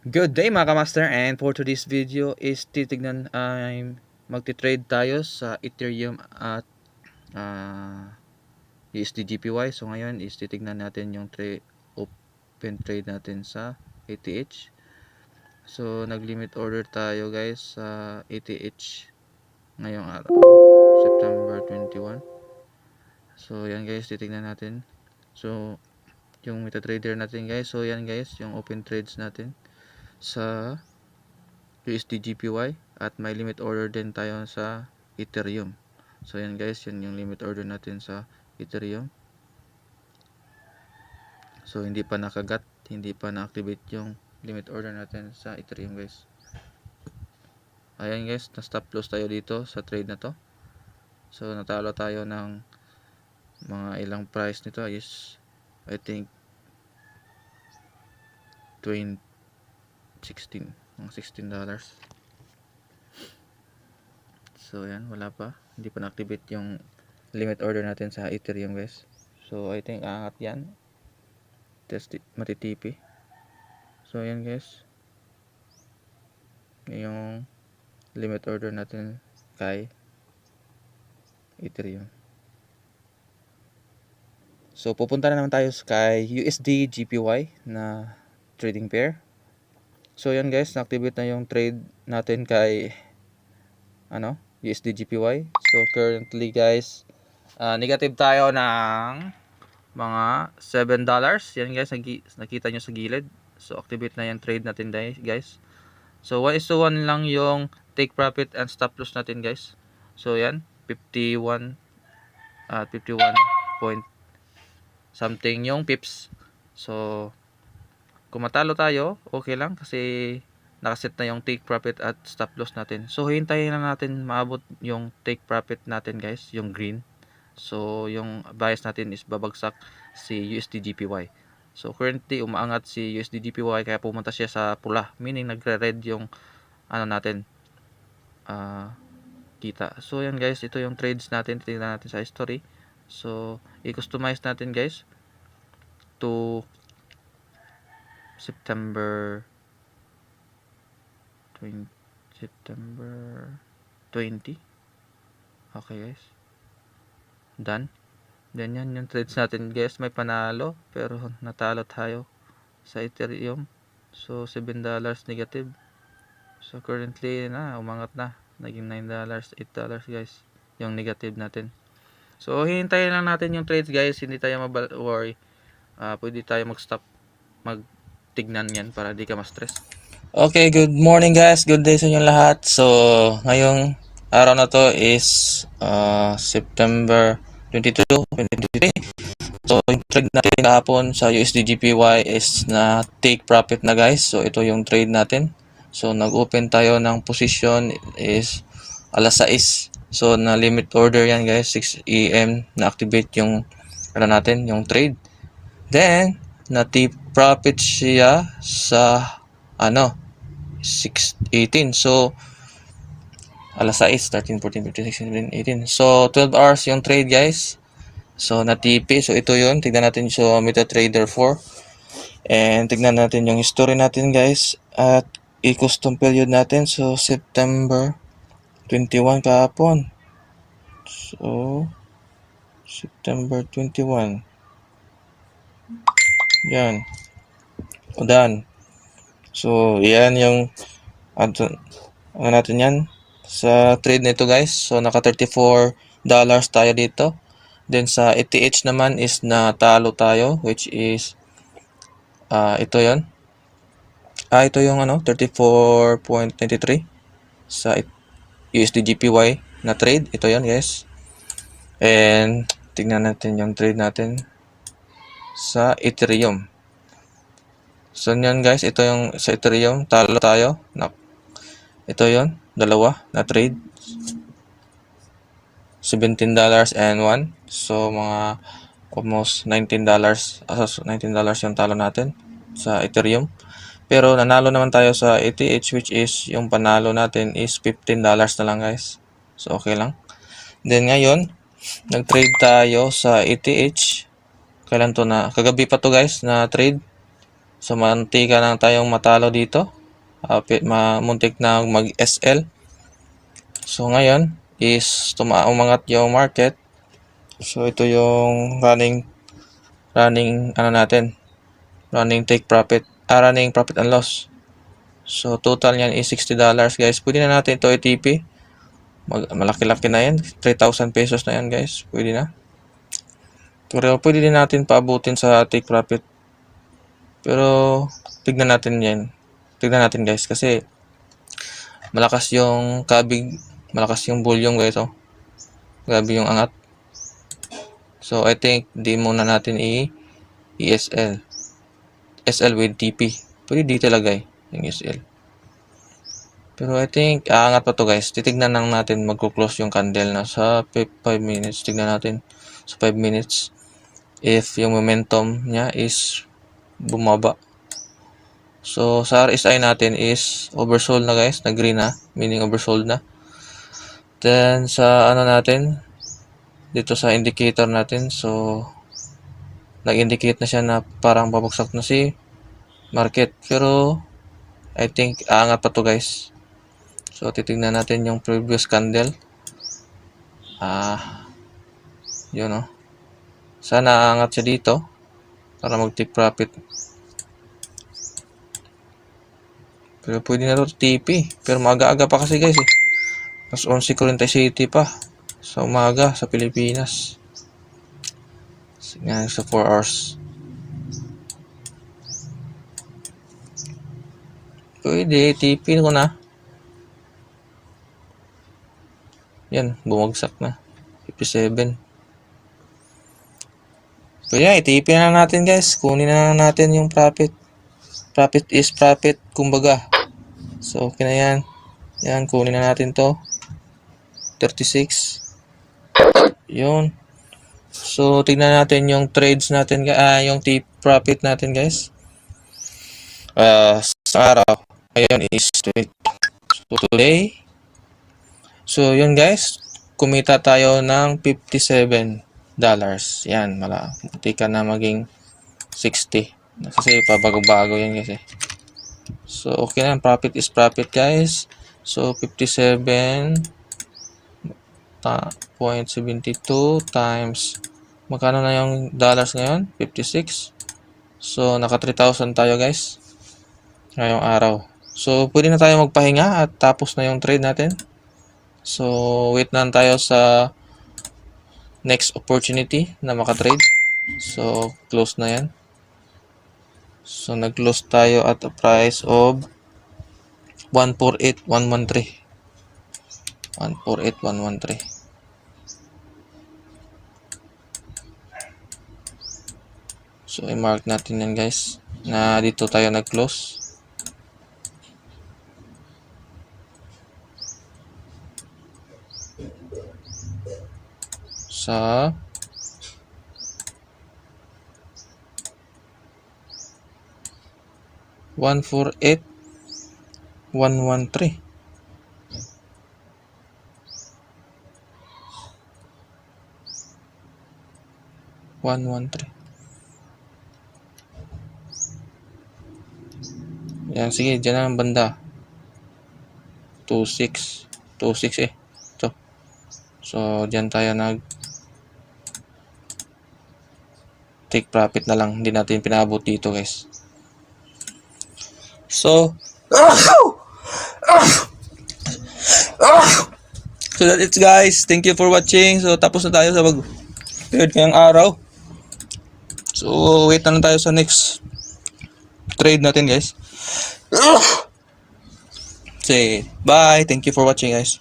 Good day mga kamaster, and for today's video is titignan ay magti-trade tayo sa Ethereum at USD GPY. So ngayon is titignan natin yung open trade natin sa ATH. So nag-limit order tayo guys sa ATH ngayong araw, September 21. So yan guys, titignan natin. So yung MetaTrader natin guys, so yan guys yung open trades natin sa USD GPY at may limit order din tayo sa Ethereum. So yan guys, yun yung limit order natin sa Ethereum. So hindi pa nakagat, hindi pa na-activate yung limit order natin sa Ethereum guys. Ayan guys, na stop loss tayo dito sa trade na to. So natalo tayo ng mga ilang price nito is I think 16, mga $16. So yan, wala pa, hindi pa na-activate yung limit order natin sa Ethereum guys. So I think aangat yan, test matitipi. So yan guys, yung limit order natin kay Ethereum. So pupunta na naman tayo kay USD GPY na trading pair. So yan guys, na-activate na yung trade natin kay USD GPY. So currently guys, negative tayo ng mga $7. Yan guys, nakita nyo sa gilid. So activate na yung trade natin guys. So 1:1 lang yung take profit and stop loss natin guys. So yan, 51 point something yung pips. So kung matalo tayo, okay lang kasi nakaset na yung take profit at stop loss natin. So hintayin lang natin maabot yung take profit natin guys, yung green. So yung bias natin is babagsak si USD GPY. So currently umaangat si USD GPY kaya pumunta siya sa pula, meaning nagre-red yung natin kita. So yan guys, ito yung trades natin, tingnan natin sa history. So i-customize natin guys to September 20. Okay guys, done. Then yan yung trades natin guys, may panalo pero natalo tayo sa Ethereum. So $7 negative. So currently na umangat na, naging $9, $8 guys yung negative natin. So hihintayin lang natin yung trades guys, hindi tayo worry. Pwede tayo mag-stop, magtignan yan para di ka ma-stress. Okay, good morning guys. Good day sa inyo lahat. So, ngayong araw na to is September 22, 2023. So, yung trade natin kahapon sa USD GPY is na take profit na guys. So, ito yung trade natin. So, nag-open tayo ng position is alas 6. So, na limit order yan guys. 6 AM na-activate yung natin, yung trade. Then, na-take profit siya sa 6:18. So, alas 6, 13, 14, 15, 16, 17, 18. So, 12 hours yung trade, guys. So, na-TP. So, ito yun. Tignan natin sa MetaTrader 4. And, tignan natin yung history natin, guys. At, i-custom period natin. So, September 21 kahapon. So, September 21. Yan. O, done. So, yan yung natin yan sa trade nito guys. So naka $34 tayo dito. Then sa ETH naman is natalo tayo, which is ito yon. Ito yung 34.93 sa USD GPY na trade. Ito yon guys. And tingnan natin yung trade natin sa Ethereum. So yan guys, ito yung sa Ethereum, talo tayo. Ito yon, dalawa na trade. $17.01. So mga almost $19. $19 yung talo natin sa Ethereum. Pero nanalo naman tayo sa ETH, which is yung panalo natin is $15 na lang guys. So okay lang. Then ngayon, nag-trade tayo sa ETH. Kailan to na? Kagabi pa to guys na trade. So, mantika na tayong matalo dito. Muntik na mag-SL. So, ngayon is umangat yung market. So, ito yung running take profit, running profit and loss. So, total niyan is $60 guys. Pwede na natin ito i-TP. Malaki-laki na yan. 3,000 pesos na yan guys. Pwede na. Pero pwede din natin paabutin sa take profit. Pero tignan natin yan. Tignan natin guys. Kasi malakas yung malakas yung volume guys. Oh. Grabe yung angat. So, I think di muna natin i-SL. SL with TP. Pwede dito lagay yung SL. Pero I think aangat pa to guys. Titignan lang natin magko-close yung candle na sa 5 minutes. Tignan natin sa 5 minutes if yung momentum niya is bumaba. So sa RSI natin is oversold na guys, na green na, meaning oversold na. Then sa ano natin dito sa indicator natin, so nag-indicate na siya na parang babagsak na si market. Pero I think aangat pa to guys. So, titignan natin yung previous candle. Yun o. Sana aangat siya dito para mag-take profit. Pero pwede na ito TP. Pero maaga-aga pa kasi guys eh. Mas 11:47 pa sa umaga sa Pilipinas. Nga sa 4 hours. Pwede, TP ko na. Yan, bumagsak na. 57. So yan, itipin na natin guys. Kunin na natin yung profit. Profit is profit, kumbaga. So, okay na yan. Yan, kunin na natin to. 36. Yun. So, tignan natin yung trades natin, yung profit natin guys. Sa araw. Ngayon is today. So, yun guys. Kumita tayo ng $57. Yan, buti ka na maging 60. Kasi pabago-bago yan kasi. So, okay na. Profit is profit guys. So, 57.72 times magkano na yung dollars ngayon? 56. So, naka 3,000 tayo guys. Ngayong araw. So, pwede na tayo magpahinga at tapos na yung trade natin. So, wait na tayo sa next opportunity na makatrade. So, close na yan. So, nag-close tayo at a price of 148,113. 148,113. So, i-mark natin yan guys. Na dito tayo nag-close. Sa 148,113. Yan, sige, dyan na ang banda. 26 eh. Ito. So, dyan tayo take profit na lang. Hindi natin pinabot dito guys. So, so that's it guys. Thank you for watching. So, tapos na tayo sa trade ngayong araw. So, wait na lang tayo sa next trade natin guys. Say bye. Thank you for watching guys.